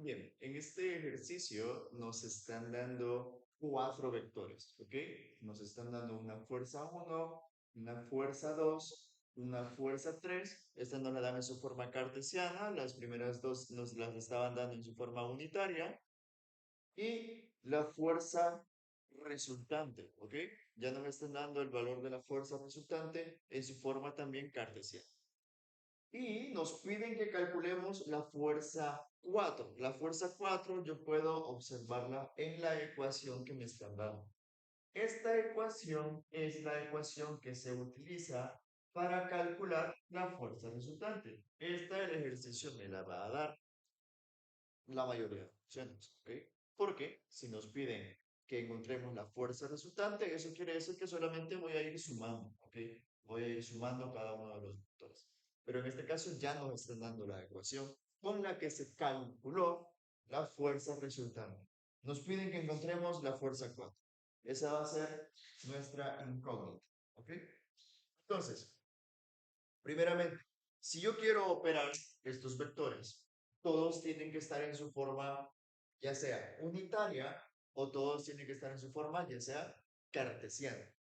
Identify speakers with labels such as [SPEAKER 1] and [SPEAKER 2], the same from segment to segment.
[SPEAKER 1] Bien, en este ejercicio nos están dando cuatro vectores, ¿ok? Nos están dando una fuerza uno, una fuerza 2, una fuerza 3. Esta nos la dan en su forma cartesiana, las primeras dos nos las estaban dando en su forma unitaria, y la fuerza resultante, ¿ok? Ya nos están dando el valor de la fuerza resultante en su forma también cartesiana. Y nos piden que calculemos la fuerza 4. La fuerza 4 yo puedo observarla en la ecuación que me están dando. Esta ecuación es la ecuación que se utiliza para calcular la fuerza resultante. Esta el ejercicio me la va a dar la mayoría de opciones, ¿ok? Porque si nos piden que encontremos la fuerza resultante, eso quiere decir que solamente voy a ir sumando, ¿ok? Voy a ir sumando cada uno de los vectores. Pero en este caso ya nos están dando la ecuación con la que se calculó la fuerza resultante. Nos piden que encontremos la fuerza 4. Esa va a ser nuestra incógnita, ¿ok? Entonces, primeramente, si yo quiero operar estos vectores, todos tienen que estar en su forma, ya sea unitaria, o todos tienen que estar en su forma, ya sea cartesiana.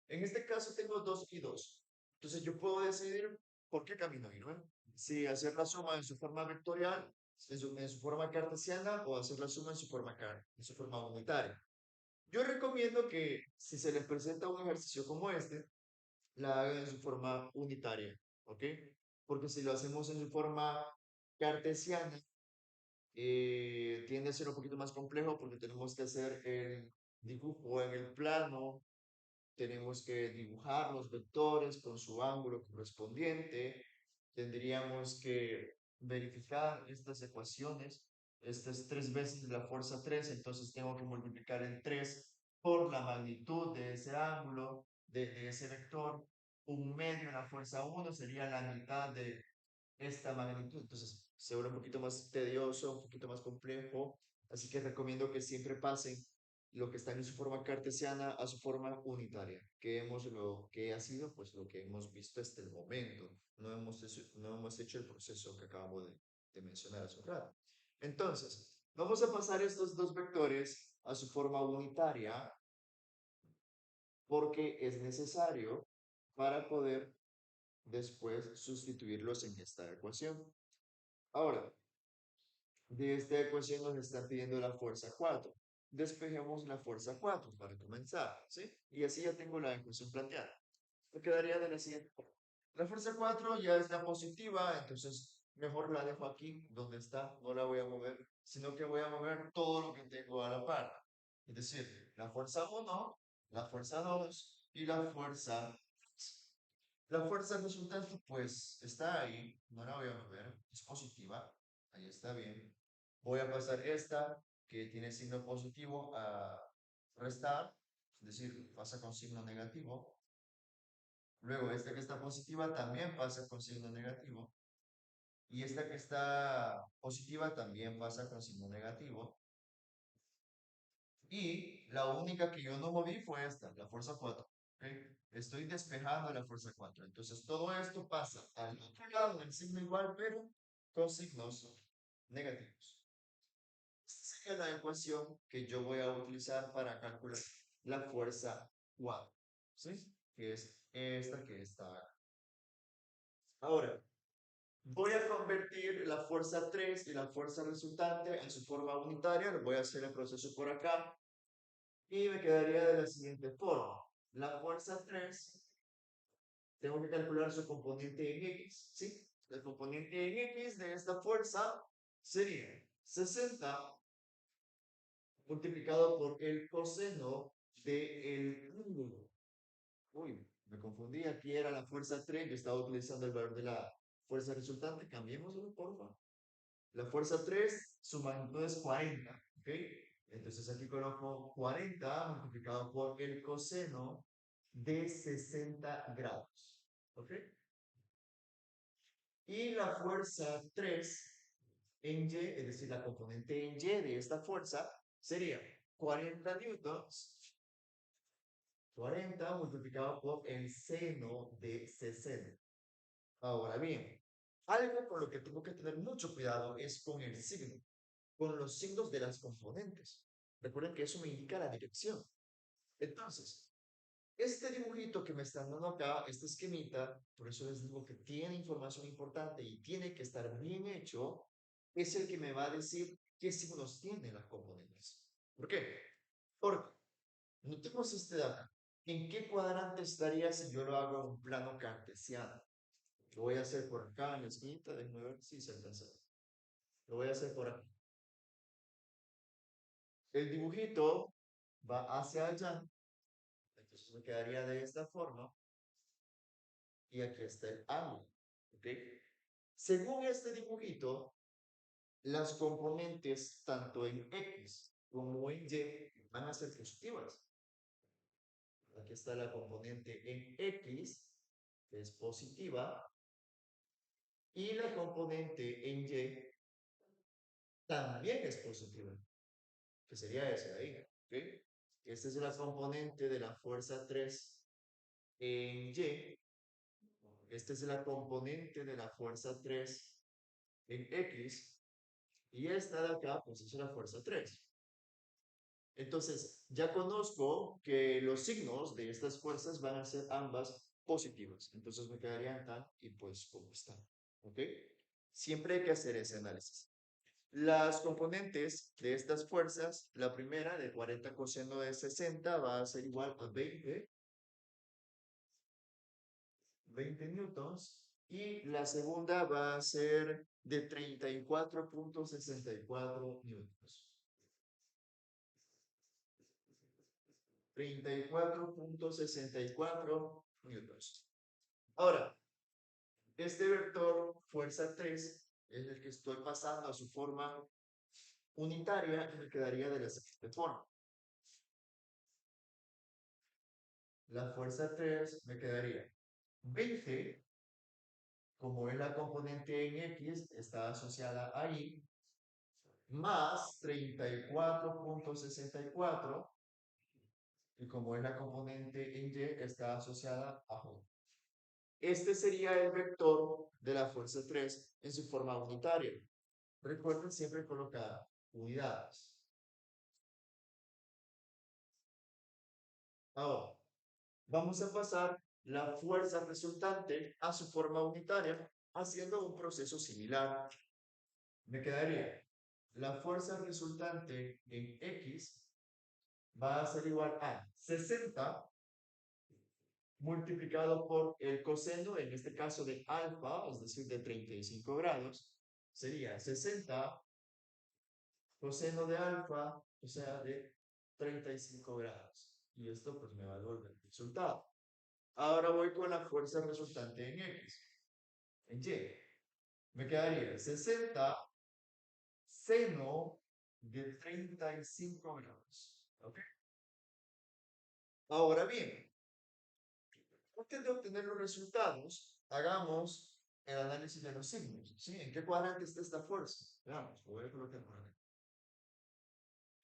[SPEAKER 1] En este caso tengo 2 y 2. Entonces yo puedo decidir por qué camino ir, ¿no? Si hacer la suma en su forma vectorial, en su forma cartesiana, o hacer la suma en su forma unitaria. Yo recomiendo que si se les presenta un ejercicio como este, la hagan en su forma unitaria, ¿ok? Porque si lo hacemos en su forma cartesiana, tiende a ser un poquito más complejo porque tenemos que hacer el dibujo en el plano, tenemos que dibujar los vectores con su ángulo correspondiente, tendríamos que verificar estas ecuaciones, estas tres veces la fuerza 3, entonces tengo que multiplicar el 3 por la magnitud de ese ángulo, de ese vector. Un medio de la fuerza 1 sería la mitad de esta magnitud. Entonces, se vuelve un poquito más tedioso, un poquito más complejo. Así que recomiendo que siempre pasen lo que está en su forma cartesiana a su forma unitaria, lo que ha sido pues lo que hemos visto hasta el momento. No hemos hecho el proceso que acabamos de mencionar hace un rato. Entonces, vamos a pasar estos dos vectores a su forma unitaria porque es necesario para poder después sustituirlos en esta ecuación. Ahora, de esta ecuación nos está pidiendo la fuerza 4. Despejemos la fuerza 4 para comenzar, ¿sí? Y así ya tengo la ecuación planteada. Me quedaría de la siguiente forma. La fuerza 4 ya está positiva, entonces mejor la dejo aquí donde está, no la voy a mover, sino que voy a mover todo lo que tengo a la par. Es decir, la fuerza 1, la fuerza 2 y la fuerza 3. La fuerza resultante pues está ahí, no la voy a mover, es positiva, ahí está bien. Voy a pasar esta que tiene signo positivo a restar, es decir, pasa con signo negativo. Luego esta que está positiva también pasa con signo negativo. Y esta que está positiva también pasa con signo negativo. Y la única que yo no moví fue esta, la fuerza 4. ¿Ok? Estoy despejando la fuerza 4. Entonces todo esto pasa al otro lado del signo igual, pero con signos negativos. Esta sería la ecuación que yo voy a utilizar para calcular la fuerza 4. ¿Sí? Que es esta que está acá. Ahora, voy a convertir la fuerza 3 y la fuerza resultante en su forma unitaria. Voy a hacer el proceso por acá. Y me quedaría de la siguiente forma. La fuerza 3 tengo que calcular su componente en X, ¿sí? El componente en X de esta fuerza sería 60 multiplicado por el coseno del ángulo. Uy, me confundí, aquí era la fuerza 3, yo estaba utilizando el valor de la fuerza resultante, cambiémoslo, por favor. La fuerza 3, su magnitud es 40, ¿ok? Entonces aquí coloco 40 multiplicado por el coseno de 60 grados, ¿ok? Y la fuerza 3 en Y, es decir, la componente en Y de esta fuerza sería 40 newtons, 40 multiplicado por el seno de 60. Ahora bien, algo con lo que tengo que tener mucho cuidado es con el signo. con los signos de las componentes. Recuerden que eso me indica la dirección. Entonces, este dibujito que me están dando acá, este esquemita, por eso les digo que tiene información importante y tiene que estar bien hecho, es el que me va a decir qué signos tienen las componentes. ¿Por qué? Porque notemos este de acá. ¿En qué cuadrante estaría si yo lo hago en un plano cartesiano? Lo voy a hacer por acá en la esquinita, déjenme ver si se alcanza. Lo voy a hacer por aquí. El dibujito va hacia allá, entonces me quedaría de esta forma, y aquí está el ángulo, ¿ok? Según este dibujito, las componentes tanto en X como en Y van a ser positivas. Aquí está la componente en X, que es positiva, y la componente en Y también es positiva, que sería ese de ahí, ¿ok? Esta es la componente de la fuerza 3 en Y. Esta es la componente de la fuerza 3 en X. Y esta de acá, pues es la fuerza 3. Entonces, ya conozco que los signos de estas fuerzas van a ser ambas positivas. Entonces me quedarían tal y pues como están. ¿Ok? Siempre hay que hacer ese análisis. Las componentes de estas fuerzas, la primera de 40 coseno de 60 va a ser igual a 20 newtons. Y la segunda va a ser de 34,64 newtons. 34,64 newtons. Ahora, este vector fuerza 3 es el que estoy pasando a su forma unitaria y me quedaría de la siguiente forma. La fuerza 3 me quedaría 20, como es la componente en X, está asociada ahí, más 34,64, y como es la componente en Y, está asociada a J. Este sería el vector de la fuerza 3 en su forma unitaria. Recuerden siempre colocar unidades. Ahora, vamos a pasar la fuerza resultante a su forma unitaria haciendo un proceso similar. Me quedaría la fuerza resultante en X va a ser igual a 60 multiplicado por el coseno, en este caso de alfa, es decir, de 35 grados, sería 60 coseno de alfa, o sea, de 35 grados. Y esto pues me va a devolver el resultado. Ahora voy con la fuerza resultante en X. En Y. Me quedaría 60 seno de 35 grados. ¿Ok? Ahora bien, antes de obtener los resultados, hagamos el análisis de los signos. ¿Sí? ¿En qué cuadrante está esta fuerza? Veamos, lo voy a colocar por acá.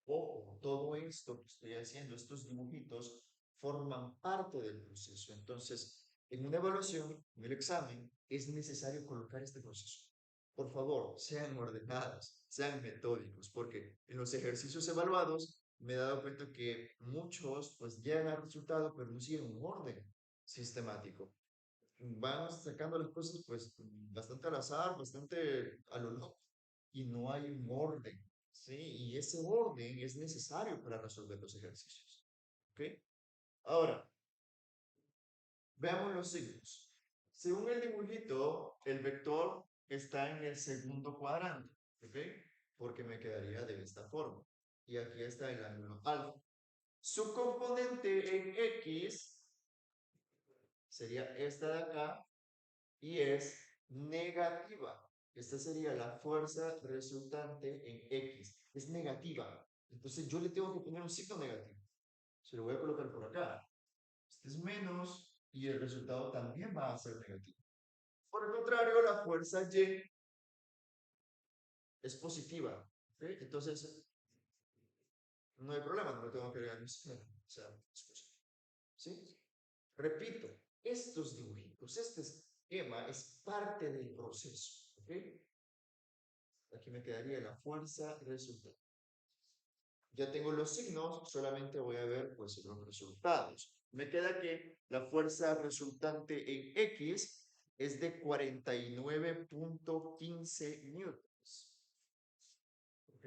[SPEAKER 1] Ojo, todo esto que estoy haciendo, estos dibujitos, forman parte del proceso. Entonces, en una evaluación, en el examen, es necesario colocar este proceso. Por favor, sean ordenados, sean metódicos, porque en los ejercicios evaluados me he dado cuenta que muchos pues llegan al resultado, pero no siguen un orden sistemático. Van sacando las cosas pues bastante al azar, bastante a lo loco, y no hay un orden. ¿Sí? Y ese orden es necesario para resolver los ejercicios. ¿Ok? Ahora, veamos los signos. Según el dibujito, el vector está en el segundo cuadrante. ¿Ok? Porque me quedaría de esta forma. Y aquí está el ángulo alfa. Su componente en X sería esta de acá y es negativa. Esta sería la fuerza resultante en X. Es negativa. Entonces yo le tengo que poner un signo negativo. Se lo voy a colocar por acá. Este es menos y el resultado también va a ser negativo. Por el contrario, la fuerza Y es positiva. ¿Okay? Entonces, no hay problema, no le tengo que agregar un signo. O sea, es positivo. ¿Sí? Repito, estos dibujitos, este esquema es parte del proceso. ¿Ok? Aquí me quedaría la fuerza resultante. Ya tengo los signos, solamente voy a ver pues los resultados. Me queda que la fuerza resultante en X es de 49.15 newtons. ¿Ok?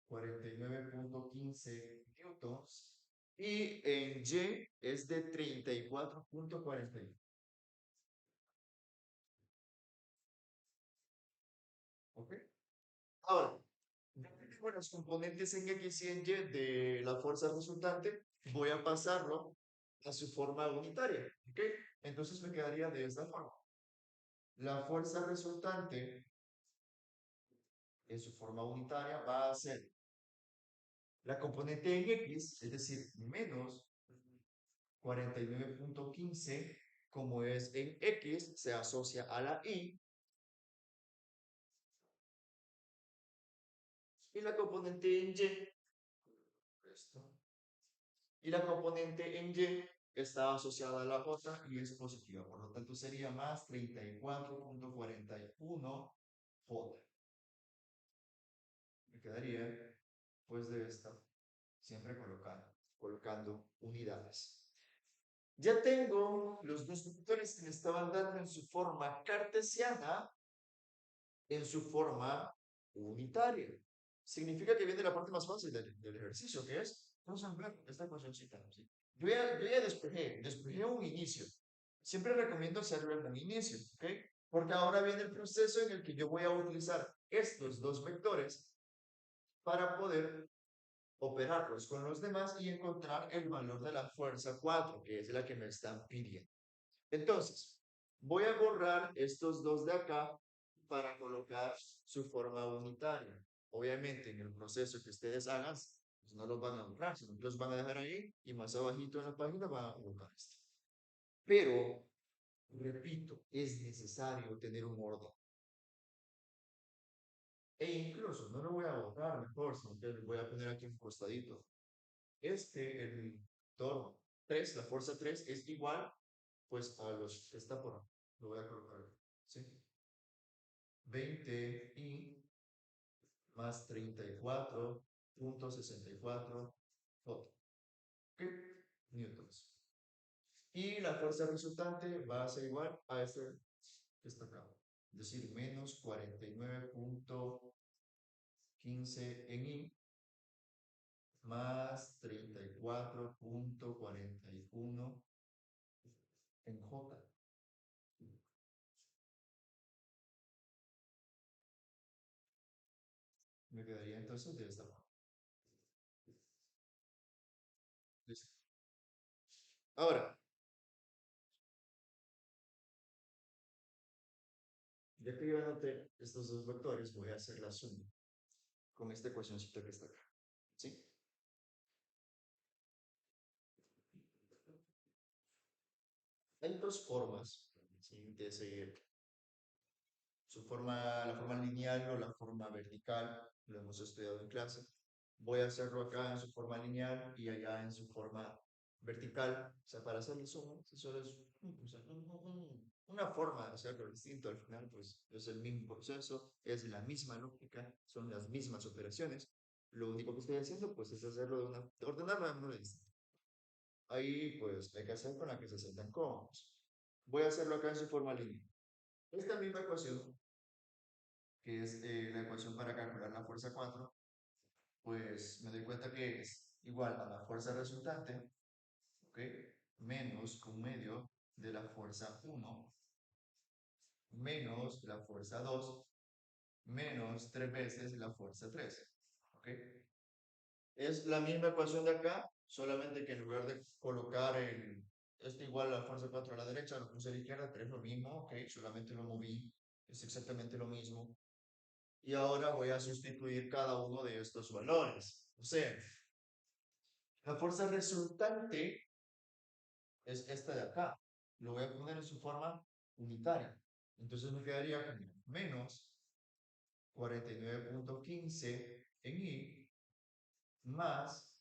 [SPEAKER 1] 49.15 newtons. Y en Y es de 34.41. ¿Ok? Ahora, ya que tengo los componentes en X y en Y de la fuerza resultante, voy a pasarlo a su forma unitaria. ¿Ok? Entonces me quedaría de esta forma. La fuerza resultante en su forma unitaria va a ser la componente en X, es decir, menos 49.15, como es en X, se asocia a la y la componente en Y, esto, y la componente en Y está asociada a la J y es positiva, por lo tanto sería más 34.41 J. Me quedaría, pues, de esta, siempre colocando unidades. Ya tengo los dos vectores que me estaban dando en su forma cartesiana, en su forma unitaria. Significa que viene la parte más fácil del ejercicio, que es, vamos a ver esta ecuacióncita. ¿Sí? Yo ya despejé un inicio. Siempre recomiendo hacerlo en un inicio, ¿ok? Porque ahora viene el proceso en el que yo voy a utilizar estos dos vectores para poder operarlos con los demás y encontrar el valor de la fuerza 4, que es la que me están pidiendo. Entonces, voy a borrar estos dos de acá para colocar su forma unitaria. Obviamente, en el proceso que ustedes hagan, pues no los van a borrar, sino que los van a dejar ahí y más abajito en la página van a colocar esto. Pero, repito, es necesario tener un orden. E incluso, no lo voy a borrar mejor, sino que lo voy a poner aquí en un costadito. El torno 3, la fuerza 3 es igual pues a los que está por, lo voy a colocar aquí, ¿sí? 20i más 34.64 J. ¿Qué? Newtons. Y la fuerza resultante va a ser igual a este que está acá. Es decir, menos 49.15 en I más 34.41 en J. Me quedaría entonces de esta forma. Listo. Ahora, ya que yo anoté estos dos vectores, voy a hacer la suma con esta ecuacióncita que está acá. ¿Sí? Hay dos formas, ¿sí?, de seguir la forma lineal o la forma vertical, lo hemos estudiado en clase. Voy a hacerlo acá en su forma lineal y allá en su forma vertical. O sea, para hacer el suma, eso es una forma de hacerlo distinto. Al final, pues es el mismo proceso, es la misma lógica, son las mismas operaciones. Lo único que estoy haciendo, pues, es hacerlo ordenarlo de manera distinta. Ahí, pues, hay que hacer con la que se sientan cómodos. Voy a hacerlo acá en su forma lineal. Esta misma ecuación, que es la ecuación para calcular la fuerza 4, pues me doy cuenta que es igual a la fuerza resultante, ¿ok? Menos un medio de la fuerza 1, menos la fuerza 2, menos 3 veces la fuerza 3, ¿ok? Es la misma ecuación de acá, solamente que en lugar de colocar este igual a la fuerza 4 a la derecha, lo puse a la izquierda, 3 lo mismo, ¿ok? Solamente lo moví, es exactamente lo mismo. Y ahora voy a sustituir cada uno de estos valores. O sea, la fuerza resultante es esta de acá. Lo voy a poner en su forma unitaria. Entonces me quedaría como menos 49.15 en I más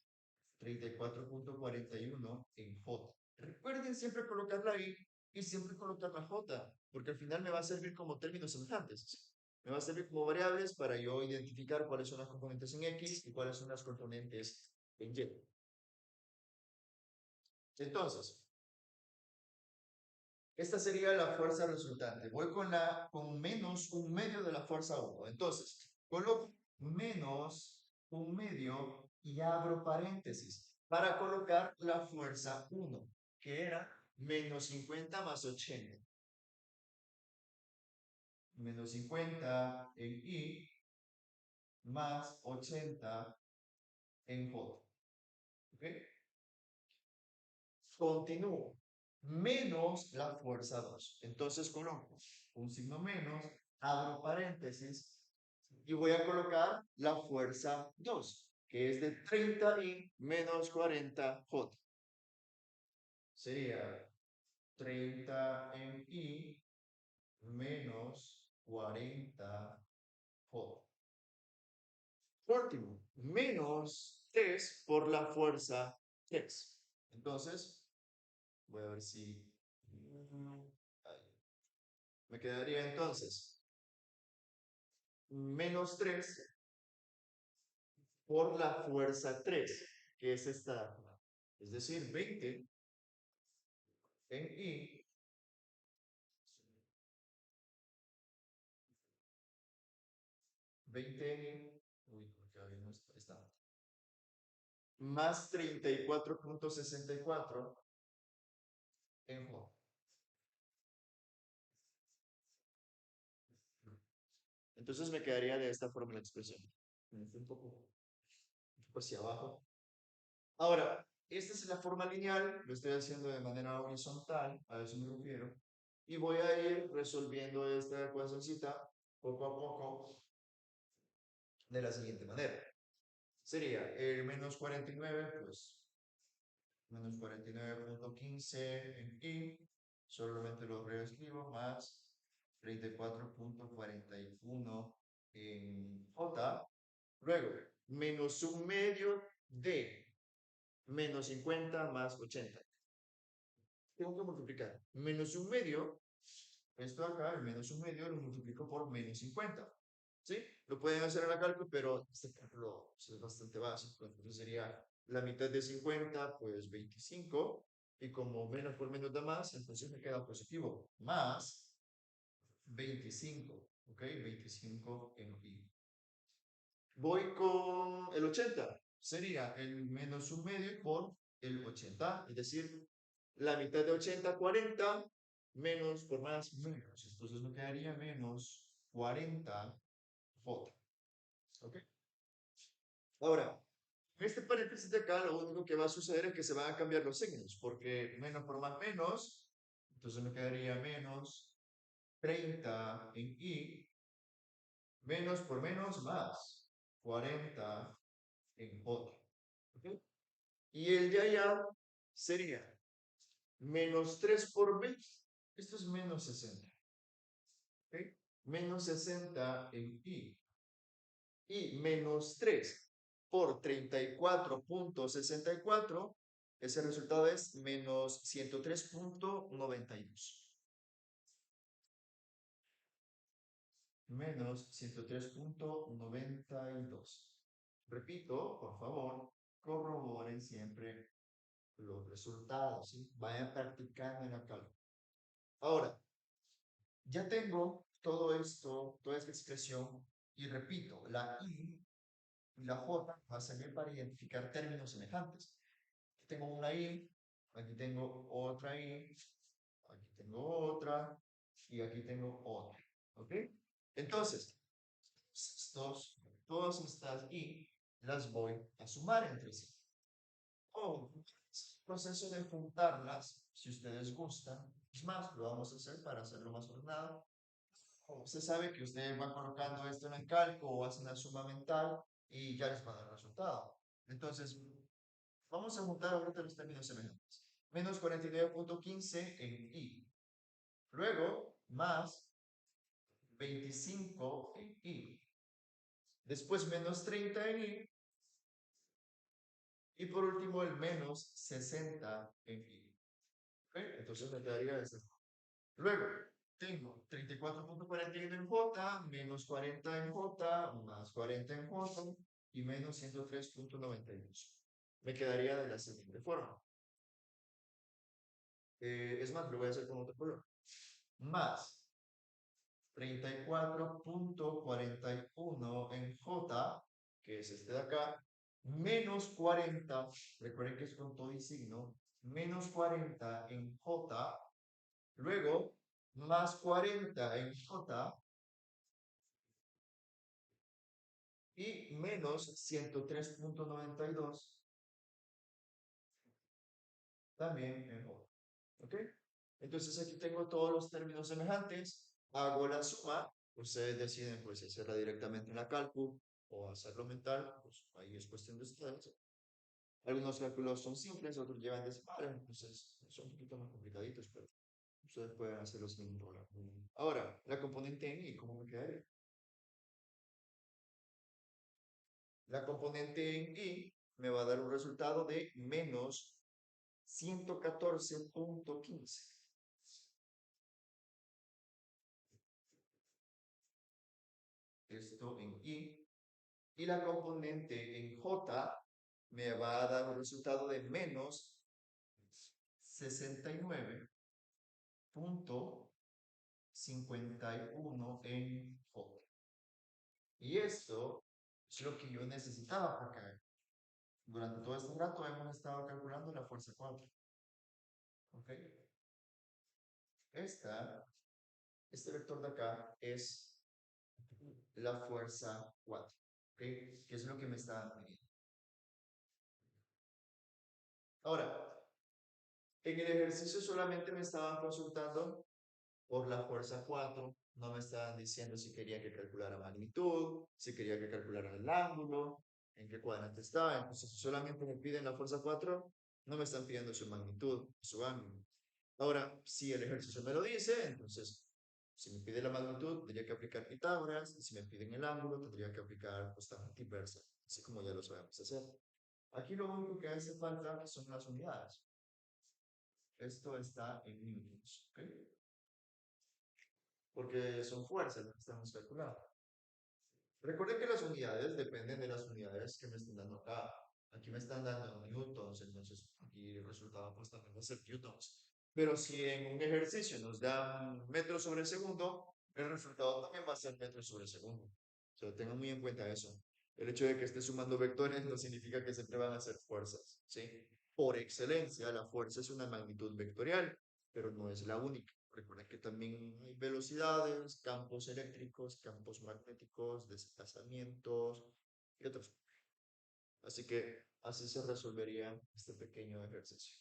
[SPEAKER 1] 34.41 en J. Recuerden siempre colocar la I y siempre colocar la J, porque al final me va a servir como términos semejantes. Me va a servir como variables para yo identificar cuáles son las componentes en X y cuáles son las componentes en Y. Entonces, esta sería la fuerza resultante. Voy con menos un medio de la fuerza 1. Entonces, coloco menos un medio y abro paréntesis para colocar la fuerza 1, que era menos 50 más 80. Menos 50 en I más 80 en J. ¿Ok? Continúo. Menos la fuerza 2. Entonces coloco un signo menos, abro paréntesis y voy a colocar la fuerza 2, que es de 30i menos 40j. Sería 30 en i menos 40j. Último, menos 3 por la fuerza 3. Entonces, voy a ver si... ahí. Me quedaría entonces menos 3 por la fuerza 3, que es esta. Es decir, 20 en I 20 en I, uy, porque ahí no está, más 34.64 en J. Entonces me quedaría de esta forma la expresión. Un poco hacia abajo. Ahora, esta es la forma lineal, lo estoy haciendo de manera horizontal, a eso me refiero, y voy a ir resolviendo esta ecuacióncita poco a poco de la siguiente manera. Sería el menos 49, pues menos 49.15 en I, solamente lo reescribo, más 34.41 en J, luego menos un medio de menos 50 más 80. Tengo que multiplicar menos un medio, esto acá, el menos un medio, lo multiplico por menos 50. ¿Sí? Lo pueden hacer en la cálculo, pero este cálculo es bastante básico. Entonces sería la mitad de 50, pues 25. Y como menos por menos da más, entonces me queda positivo. Más 25. ¿Ok? 25 en I. Voy con el 80. Sería el menos un medio por el 80. Es decir, la mitad de 80, 40. Menos por más, menos. Entonces me quedaría menos 40 J. ¿Ok? Ahora, en este paréntesis de acá, lo único que va a suceder es que se van a cambiar los signos, porque menos por más menos, entonces me quedaría menos 30 en I, menos por menos más 40 en J. ¿Ok? Y el de allá sería menos 3 por B, esto es menos 60. ¿Ok? Menos 60 en I y menos 3 por 34.64, ese resultado es menos 103.92. Menos 103.92. Repito, por favor, corroboren siempre los resultados, ¿sí? Vayan practicando en la cálculo. Ahora, ya tengo todo esto, toda esta expresión, y repito, la I y la J va a servir para identificar términos semejantes. Aquí tengo una I, aquí tengo otra I, aquí tengo otra, y aquí tengo otra. ¿Ok? Entonces, todas estas I las voy a sumar entre sí. O proceso de juntarlas, si ustedes gustan. Es más, lo vamos a hacer para hacerlo más ordenado. Usted sabe que ustedes van colocando esto en el cálculo o hacen la suma mental y ya les va a dar el resultado. Entonces, vamos a juntar ahorita los términos semejantes. Menos 49.15 en I. Luego, más 25 en I. Después, menos 30 en I. Y por último, el menos 60 en I. ¿Ok? Entonces me quedaría ese. Luego, tengo 34.41 en J, menos 40 en J, más 40 en J y menos 103.92. Me quedaría de la siguiente forma. Es más, lo voy a hacer con otro color. Más 34.41 en J, que es este de acá, menos 40, recuerden que es con todo y signo, menos 40 en J, luego más 40 en J y menos 103.92 también en J. ¿Ok? Entonces aquí tengo todos los términos semejantes, hago la suma, ustedes deciden pues hacerla directamente en la cálculo o hacerlo mental, pues ahí es cuestión de ustedes. Algunos cálculos son simples, otros llevan decimales, entonces son un poquito más complicaditos, pero ustedes pueden hacerlo sin ningún problema. Ahora, la componente en I, ¿cómo me quedaría? La componente en I me va a dar un resultado de menos 114.15. Esto en I. Y la componente en J me va a dar un resultado de menos 69.51 en J. Y esto es lo que yo necesitaba porque durante todo este rato hemos estado calculando la fuerza 4. ¿Ok? Este vector de acá es la fuerza 4. ¿Ok? Que es lo que me está pidiendo. Ahora, en el ejercicio solamente me estaban consultando por la fuerza 4, no me estaban diciendo si quería que calculara magnitud, si quería que calculara el ángulo, en qué cuadrante estaba. Entonces, si solamente me piden la fuerza 4, no me están pidiendo su magnitud, su ángulo. Ahora, si el ejercicio me lo dice, entonces, si me pide la magnitud, tendría que aplicar Pitágoras, y si me piden el ángulo, tendría que aplicar constante inversa, así como ya lo sabemos hacer. Aquí lo único que hace falta son las unidades. Esto está en newtons, ¿ok? Porque son fuerzas las que estamos calculando. Recuerden que las unidades dependen de las unidades que me están dando acá. Aquí me están dando newtons, entonces aquí el resultado pues también va a ser newtons. Pero si en un ejercicio nos dan metros sobre segundo, el resultado también va a ser metros sobre segundo. O sea, tengan muy en cuenta eso. El hecho de que esté sumando vectores no significa que siempre van a ser fuerzas, ¿sí? Por excelencia, la fuerza es una magnitud vectorial, pero no es la única. Recuerden que también hay velocidades, campos eléctricos, campos magnéticos, desplazamientos y otros. Así que así se resolvería este pequeño ejercicio.